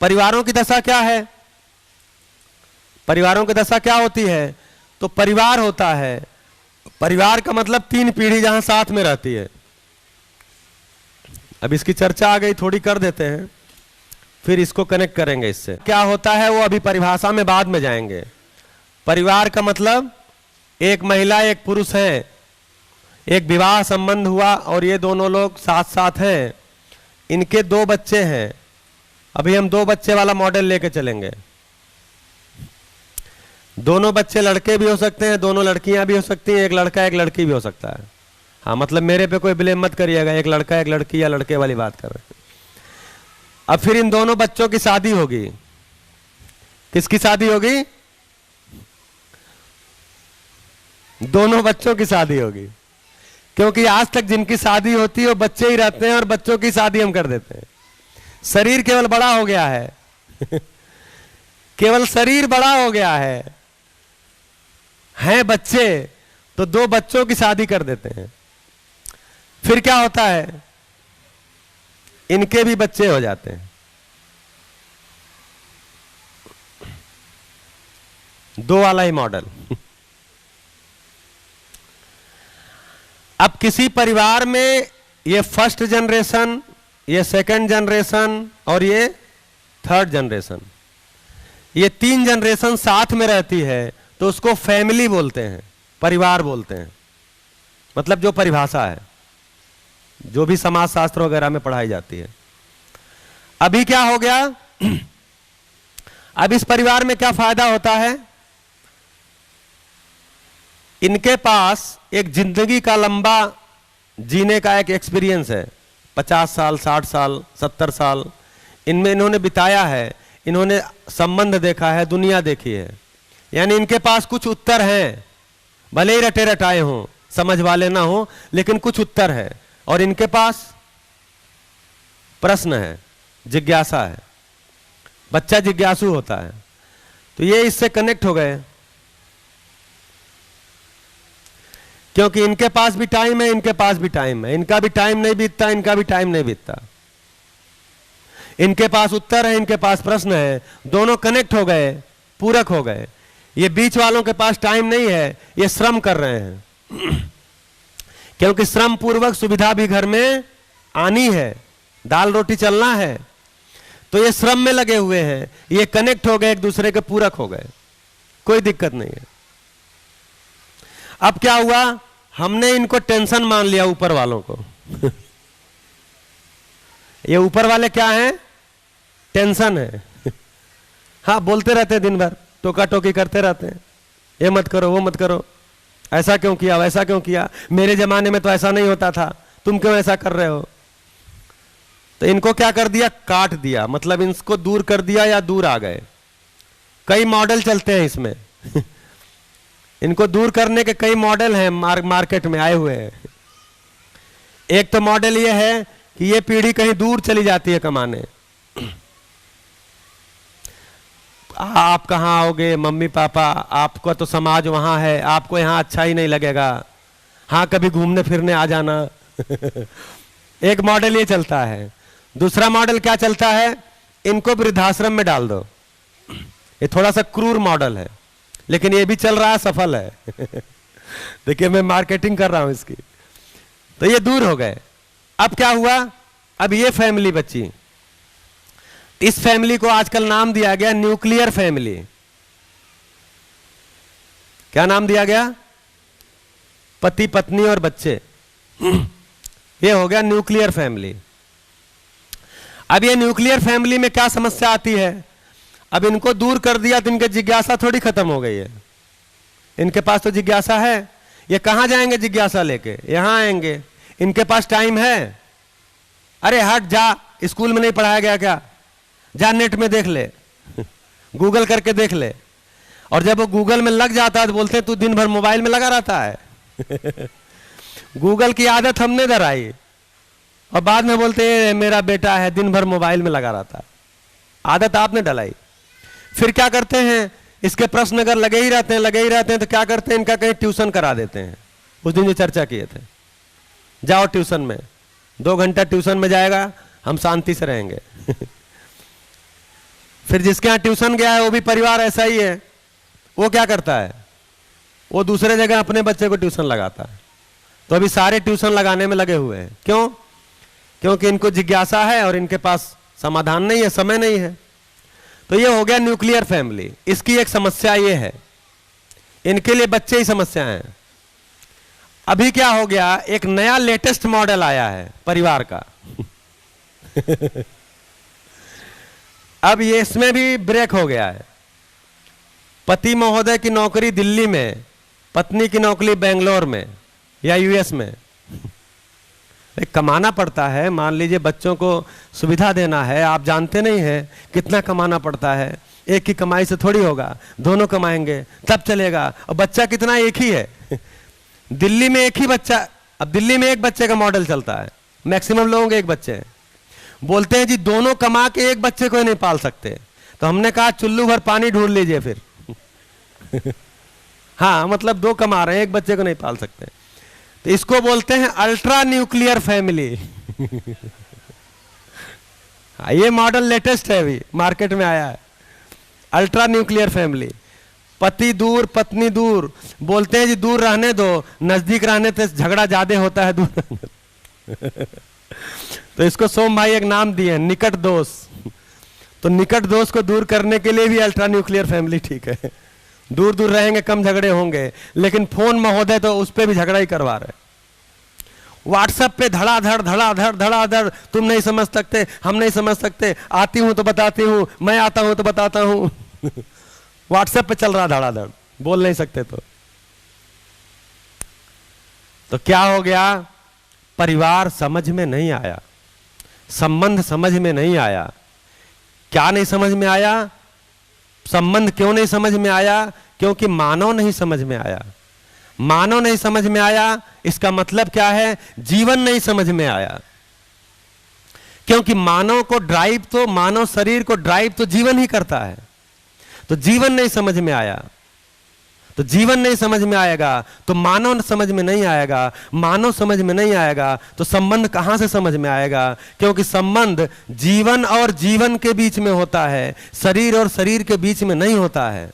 परिवारों की दशा क्या है? परिवारों की दशा क्या होती है? तो परिवार होता है, परिवार का मतलब 3 पीढ़ी जहां साथ में रहती है। अब इसकी चर्चा आ गई, थोड़ी कर देते हैं, फिर इसको कनेक्ट करेंगे इससे। क्या होता है वो अभी परिभाषा में बाद में जाएंगे। परिवार का मतलब एक महिला एक पुरुष है, एक विवाह संबंध हुआ और ये दोनों लोग साथ साथ हैं, इनके 2 बच्चे हैं। अभी हम 2 बच्चे वाला मॉडल लेके चलेंगे। दोनों बच्चे लड़के भी हो सकते हैं, दोनों लड़कियां भी हो सकती हैं, एक लड़का एक लड़की भी हो सकता है। हाँ, मतलब मेरे पे कोई ब्लेम मत करिएगा, एक लड़का एक लड़की या लड़के वाली बात कर रहे हैं। अब फिर इन दोनों बच्चों की शादी होगी। किसकी शादी होगी? दोनों बच्चों की शादी होगी, क्योंकि आज तक जिनकी शादी होती है वो बच्चे ही रहते हैं और बच्चों की शादी हम कर देते हैं। शरीर केवल बड़ा हो गया है केवल शरीर बड़ा हो गया है बच्चे, तो 2 बच्चों की शादी कर देते हैं। फिर क्या होता है? इनके भी बच्चे हो जाते हैं। 2 वाला ही मॉडल। अब किसी परिवार में ये फर्स्ट जनरेशन, ये सेकंड जनरेशन और ये थर्ड जनरेशन, ये 3 जनरेशन साथ में रहती है, तो उसको फैमिली बोलते हैं, परिवार बोलते हैं। मतलब जो परिभाषा है, जो भी समाज शास्त्र वगैरह में पढ़ाई जाती है। अभी क्या हो गया? अब इस परिवार में क्या फायदा होता है? इनके पास एक जिंदगी का लंबा जीने का एक एक्सपीरियंस है। 50 साल, 60 साल, 70 साल इनमें इन्होंने बिताया है। इन्होंने संबंध देखा है, दुनिया देखी है, यानी इनके पास कुछ उत्तर हैं। भले ही रटे रटाए हों, समझ वाले ना हो, लेकिन कुछ उत्तर है। और इनके पास प्रश्न है, जिज्ञासा है। बच्चा जिज्ञासु होता है, तो ये इससे कनेक्ट हो गए, क्योंकि इनके पास भी टाइम है, इनके पास भी टाइम है। इनका भी टाइम नहीं बीतता, इनका भी टाइम नहीं बीतता। इनके पास उत्तर है, इनके पास प्रश्न है, दोनों कनेक्ट हो गए, पूरक हो गए। ये बीच वालों के पास टाइम नहीं है, ये श्रम कर रहे हैं क्योंकि श्रम पूर्वक सुविधा भी घर में आनी है, दाल रोटी चलना है, तो ये श्रम में लगे हुए हैं। ये कनेक्ट हो गए, एक दूसरे के पूरक हो गए, कोई दिक्कत नहीं है। अब क्या हुआ? हमने इनको टेंशन मान लिया, ऊपर वालों को ये ऊपर वाले क्या हैं? टेंशन है हाँ, बोलते रहते हैं दिन भर, टोका टोकी करते रहते हैं, ये मत करो, वो मत करो, ऐसा क्यों किया, वैसा क्यों किया, मेरे जमाने में तो ऐसा नहीं होता था, तुम क्यों ऐसा कर रहे हो। तो इनको क्या कर दिया? काट दिया, मतलब इनको दूर कर दिया या दूर आ गए। कई मॉडल चलते हैं इसमें इनको दूर करने के कई मॉडल हैं, मार्केट में आए हुए हैं। एक तो मॉडल ये है कि ये पीढ़ी कहीं दूर चली जाती है कमाने। आप कहाँ आओगे, मम्मी पापा, आपको तो समाज वहां है, आपको यहाँ अच्छा ही नहीं लगेगा, हाँ कभी घूमने फिरने आ जाना एक मॉडल ये चलता है। दूसरा मॉडल क्या चलता है? इनको वृद्धाश्रम में डाल दो। ये थोड़ा सा क्रूर मॉडल है, लेकिन ये भी चल रहा है, सफल है देखिए मैं मार्केटिंग कर रहा हूं इसकी। तो ये दूर हो गए। अब क्या हुआ? अब ये फैमिली बची। इस फैमिली को आजकल नाम दिया गया न्यूक्लियर फैमिली। क्या नाम दिया गया? पति पत्नी और बच्चे, ये हो गया न्यूक्लियर फैमिली। अब ये न्यूक्लियर फैमिली में क्या समस्या आती है? अब इनको दूर कर दिया तो इनकी जिज्ञासा थोड़ी खत्म हो गई है। इनके पास तो जिज्ञासा है, ये कहां जाएंगे जिज्ञासा लेके? यहां आएंगे। इनके पास टाइम है, अरे हट जा, स्कूल में नहीं पढ़ाया गया क्या, जा नेट में देख ले गूगल करके देख ले। और जब वो गूगल में लग जाता है तो बोलते हैं तू दिन भर मोबाइल में लगा रहता है गूगल की आदत हमने धराई और बाद में बोलते हैं मेरा बेटा है दिन भर मोबाइल में लगा रहता है। आदत आपने डलाई। फिर क्या करते हैं? इसके प्रश्न अगर लगे ही रहते हैं तो क्या करते हैं? इनका कहीं ट्यूशन करा देते हैं। उस दिन जो चर्चा किए थे, जाओ ट्यूशन में, 2 घंटा ट्यूशन में जाएगा, हम शांति से रहेंगे फिर जिसके यहाँ ट्यूशन गया है वो भी परिवार ऐसा ही है। वो क्या करता है, वो दूसरे जगह अपने बच्चे को ट्यूशन लगाता है। तो अभी सारे ट्यूशन लगाने में लगे हुए हैं। क्यों? क्योंकि इनको जिज्ञासा है और इनके पास समाधान नहीं है, समय नहीं है। तो ये हो गया न्यूक्लियर फैमिली। इसकी एक समस्या ये है, इनके लिए बच्चे ही समस्या है। अभी क्या हो गया, एक नया लेटेस्ट मॉडल आया है परिवार का। अब ये इसमें भी ब्रेक हो गया है। पति महोदय की नौकरी दिल्ली में, पत्नी की नौकरी बेंगलोर में या यूएस में। कमाना पड़ता है, मान लीजिए बच्चों को सुविधा देना है, आप जानते नहीं हैं कितना कमाना पड़ता है। एक की कमाई से थोड़ी होगा, दोनों कमाएंगे तब चलेगा। और बच्चा कितना, एक ही है। दिल्ली में एक ही बच्चा, अब दिल्ली में एक बच्चे का मॉडल चलता है, मैक्सिमम लोगों के एक बच्चे हैं। बोलते हैं जी दोनों कमा के एक बच्चे को नहीं पाल सकते। तो हमने कहा चुल्लू भर पानी ढूंढ लीजिए फिर। हाँ, मतलब दो कमा रहे हैं, एक बच्चे को नहीं पाल सकते। तो इसको बोलते हैं अल्ट्रा न्यूक्लियर फैमिली। ये मॉडल लेटेस्ट है, अभी मार्केट में आया है, अल्ट्रा न्यूक्लियर फैमिली। पति दूर पत्नी दूर, बोलते हैं जी दूर रहने दो, नजदीक रहने से झगड़ा ज्यादा होता है दूर रहने। तो इसको सोम भाई एक नाम दिए, निकट दोस्त। तो निकट दोस्त को दूर करने के लिए भी अल्ट्रा न्यूक्लियर फैमिली ठीक है। दूर दूर रहेंगे, कम झगड़े होंगे। लेकिन फोन महोदय तो उस पर भी झगड़ा ही करवा रहे। व्हाट्सएप पे धड़ाधड़ धड़ाधड़ धड़ाधड़, तुम नहीं समझ सकते, हम नहीं समझ सकते, आती हूं तो बताती हूं, मैं आता हूं तो बताता हूं। व्हाट्सएप पे चल रहा धड़ाधड़, बोल नहीं सकते। तो क्या हो गया, परिवार समझ में नहीं आया, संबंध समझ में नहीं आया। क्या नहीं समझ में आया, संबंध क्यों नहीं समझ में आया? क्योंकि मानव नहीं समझ में आया। मानव नहीं समझ में आया, इसका मतलब क्या है, जीवन नहीं समझ में आया। क्योंकि मानव को ड्राइव तो, मानव शरीर को ड्राइव तो जीवन ही करता है। तो जीवन नहीं समझ में आया, तो जीवन नहीं समझ में आएगा तो मानव समझ में नहीं आएगा, मानव समझ में नहीं आएगा तो संबंध कहां से समझ में आएगा? क्योंकि संबंध जीवन और जीवन के बीच में होता है, शरीर और शरीर के बीच में नहीं होता है।